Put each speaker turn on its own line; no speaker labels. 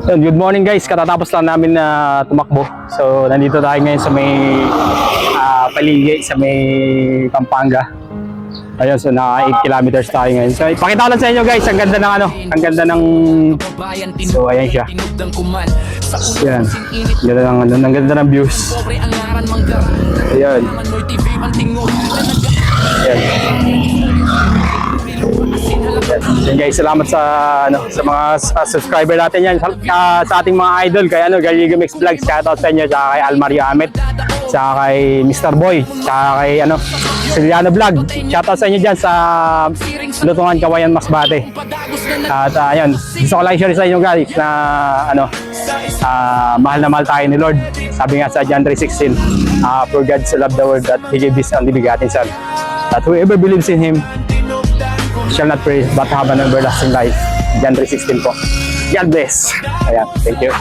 Yun, good morning guys, katatapos lang namin na tumakbo. So nandito tayo ngayon sa may Paligay, sa may Pampanga. Ayun, so naka 8 kilometers tayo ngayon. So ipakita ko lang sa inyo guys, ang ganda ng ang ganda ng, so ayan siya. Yan, ganda ng ang ganda ng views. Ayan. Ayan. Yan guys, salamat sa sa mga subscriber natin yan, sa ating mga idol, kay Galigo Mix Vlogs, shoutout sa inyo, saka kay Almario Amet, saka kay Mr. Boy, saka kay Siliano Vlog, shoutout sa inyo dyan sa Lutungan Kawayan Masbate. At ayun, gusto ko lang share sa inyo guys na mahal na mahal tayo ni Lord. Sabi nga sa John 3:16, for God so loved the world that He gave His only begotten Son, that whoever believes in Him shall not perish but have an everlasting life. John 3:16 po. God bless. Ayan, thank you.